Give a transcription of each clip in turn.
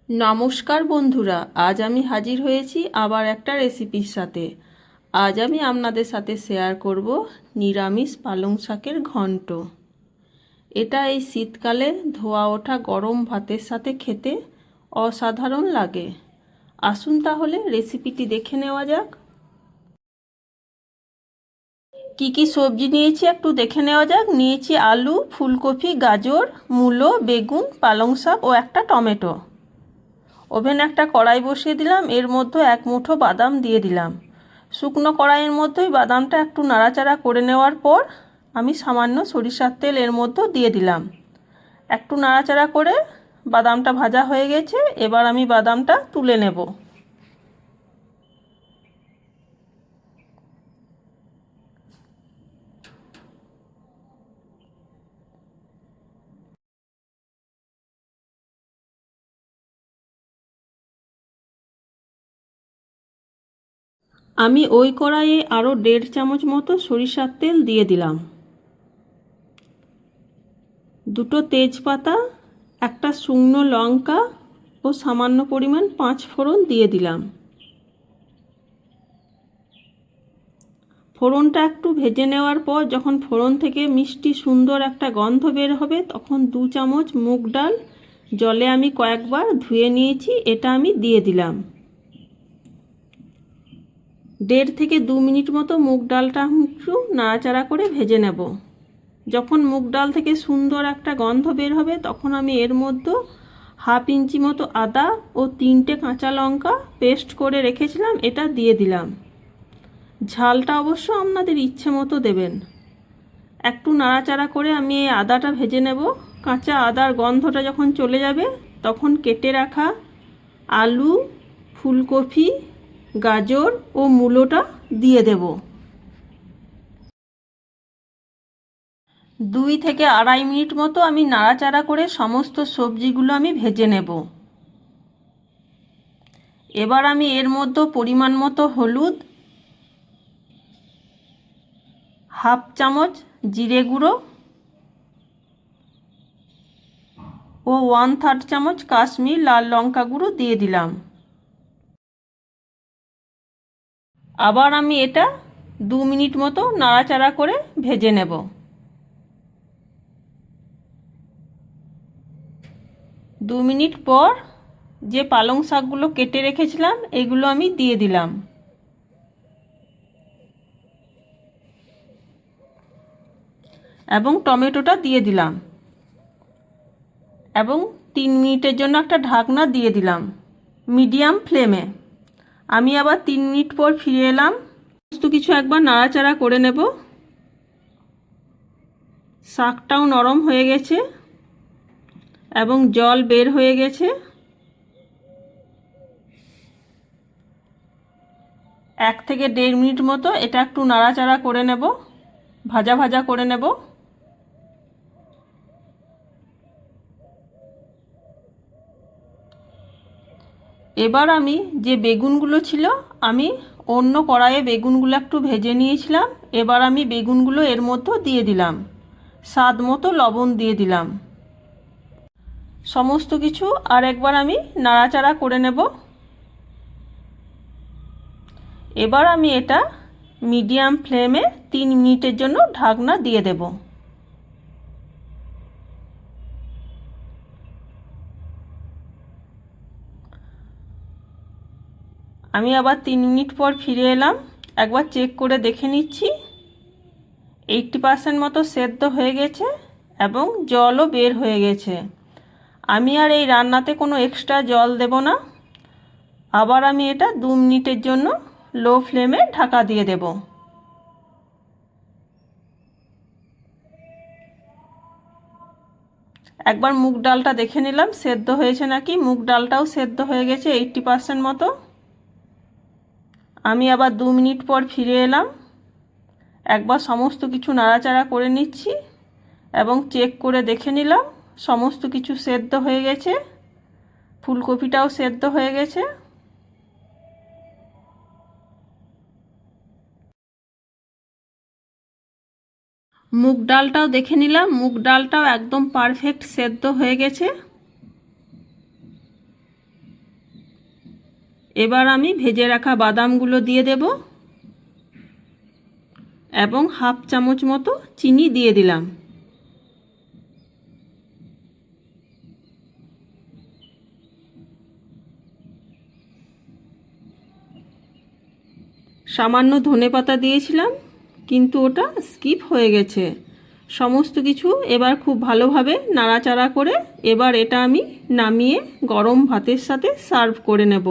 নমস্কার বন্ধুরা, আজ আমি হাজির হয়েছি আবার একটা রেসিপির সাথে। আজ আমি আপনাদের সাথে শেয়ার করব নিরামিষ পালং শাকের ঘন্ট। এটা এই শীতকালে ধোয়া ওঠা গরম ভাতের সাথে খেতে অসাধারণ লাগে। আসুন তাহলে রেসিপিটি দেখে নেওয়া যাক। কি কি সবজি নিয়েছি একটু দেখে নেওয়া যাক। নিয়েছি আলু, ফুলকপি, গাজর, মূলো, বেগুন, পালং শাক ও একটা টমেটো। ওভেনে একটা কড়াই বসিয়ে দিলাম, এর মধ্যে এক মুঠো বাদাম দিয়ে দিলাম। শুকনো কড়াইয়ের মধ্যেই বাদামটা একটু নাড়াচাড়া করে নেওয়ার পর আমি সামান্য সরিষার তেল এর মধ্যে দিয়ে দিলাম। একটু নাড়াচাড়া করে বাদামটা ভাজা হয়ে গেছে, এবার আমি বাদামটা তুলে নেব। আমি ওই কড়াইয়ে আরও 1.5 চামচ মতো সরিষার তেল দিয়ে দিলাম। দুটো তেজপাতা, একটা শুকনো লঙ্কা ও সামান্য পরিমাণ 5 ফোড়ন দিয়ে দিলাম। ফোড়নটা একটু ভেজে নেওয়ার পর যখন ফোড়ন থেকে মিষ্টি সুন্দর একটা গন্ধ বের হবে, তখন 2 চামচ মুগ ডাল জলে আমি কয়েকবার ধুয়ে নিয়েছি, এটা আমি দিয়ে দিলাম। 1.5 থেকে 2 মিনিট মতো মুগ ডালটা একটু নাড়াচাড়া করে ভেজে নেব। যখন মুগ ডাল থেকে সুন্দর একটা গন্ধ বের হবে, তখন আমি এর মধ্যে 1/2 ইঞ্চি মতো আদা ও 3টে কাঁচা লঙ্কা পেস্ট করে রেখেছিলাম, এটা দিয়ে দিলাম। ঝালটা অবশ্য আপনাদের ইচ্ছে মতো দেবেন। একটু নাড়াচাড়া করে আমি এই আদাটা ভেজে নেব। কাঁচা আদার গন্ধটা যখন চলে যাবে, তখন কেটে রাখা আলু, ফুলকপি, গাজর ও মূলোটা দিয়ে দেব। 2 থেকে 2.5 মিনিট মতো আমি নাড়াচাড়া করে সমস্ত সবজিগুলো আমি ভেজে নেব। এবার আমি এর মধ্যে পরিমাণ মতো হলুদ, 1/2 চামচ জিরে গুঁড়ো ও 1/3 চামচ কাশ্মীর লাল লঙ্কা গুঁড়ো দিয়ে দিলাম। আবার আমি এটা 2 মিনিট মতো নাড়াচাড়া করে ভেজে নেব। 2 মিনিট পর যে পালং শাকগুলো কেটে রেখেছিলাম, এগুলো আমি দিয়ে দিলাম এবং টমেটোটা দিয়ে দিলাম এবং 3 মিনিটের জন্য একটা ঢাকনা দিয়ে দিলাম মিডিয়াম ফ্লেমে। আমি আবার 3 মিনিট পর ফিরে এলাম। সমস্ত কিছু একবার নাড়াচাড়া করে নেব। শাকটাও নরম হয়ে গেছে এবং জল বের হয়ে গেছে। 1 থেকে 1.5 মিনিট মতো এটা একটু নাড়াচাড়া করে নেব, ভাজা ভাজা করে নেব। এবার আমি যে বেগুনগুলো ছিল, আমি অন্য কড়াইয়ে বেগুনগুলো একটু ভেজে নিয়েছিলাম, এবার আমি বেগুনগুলো এর মধ্যে দিয়ে দিলাম। স্বাদ মতো লবণ দিয়ে দিলাম। সমস্ত কিছু আর একবার আমি নাড়াচাড়া করে নেব। এবার আমি এটা মিডিয়াম ফ্লেমে 3 মিনিটের জন্য ঢাকনা দিয়ে দেব। আমি আবার 3 মিনিট পর ফিরে এলাম। একবার চেক করে দেখে নিচ্ছি। 80% মতো সেদ্ধ হয়ে গেছে এবং জলও বের হয়ে গেছে। আমি আর এই রান্নাতে কোনো এক্সট্রা জল দেব না। আবার আমি এটা 2 মিনিটের জন্য লো ফ্লেমে ঢাকা দিয়ে দেব। একবার মুগ ডালটা দেখে নিলাম সেদ্ধ হয়েছে নাকি। মুগ ডালটাও সেদ্ধ হয়ে গেছে 80% মতো। আমি আবার 2 মিনিট পর ফিরে এলাম। একবার সমস্ত কিছু নাড়াচাড়া করে নিচ্ছি এবং চেক করে দেখে নিলাম সমস্ত কিছু সেদ্ধ হয়ে গেছে। ফুলকপিটাও সেদ্ধ হয়ে গেছে। মুগ ডালটাও দেখে নিলাম, মুগ ডালটাও একদম পারফেক্ট সেদ্ধ হয়ে গেছে। এবার আমি ভেজে রাখা বাদামগুলো দিয়ে দেব এবং হাফ চামচ মতো চিনি দিয়ে দিলাম। সামান্য ধনেপাতা দিয়েছিলাম, কিন্তু ওটা স্কিপ হয়ে গেছে। সমস্ত কিছু এবার খুব ভালোভাবে নাড়াচাড়া করে এবার এটা আমি নামিয়ে গরম ভাতের সাথে সার্ভ করে নেব।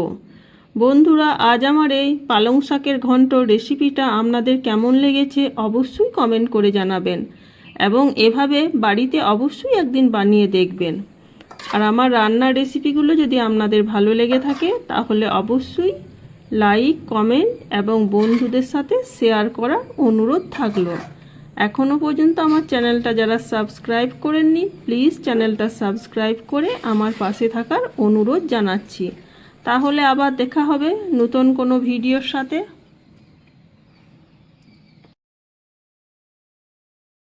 বন্ধুরা, আজ আমার এই পালং শাকের ঘন্ট রেসিপিটা আপনাদের কেমন লেগেছে অবশ্যই কমেন্ট করে জানাবেন এবং এভাবে বাড়িতে অবশ্যই একদিন বানিয়ে দেখবেন। আর আমার রান্নার রেসিপিগুলো যদি আপনাদের ভালো লেগে থাকে তাহলে অবশ্যই লাইক, কমেন্ট এবং বন্ধুদের সাথে শেয়ার করার অনুরোধ থাকলো। এখনও পর্যন্ত আমার চ্যানেলটা যারা সাবস্ক্রাইব করেননি, প্লিজ চ্যানেলটা সাবস্ক্রাইব করে আমার পাশে থাকার অনুরোধ জানাচ্ছি। তাহলে আবার দেখা হবে নতুন কোনো ভিডিওর সাথে।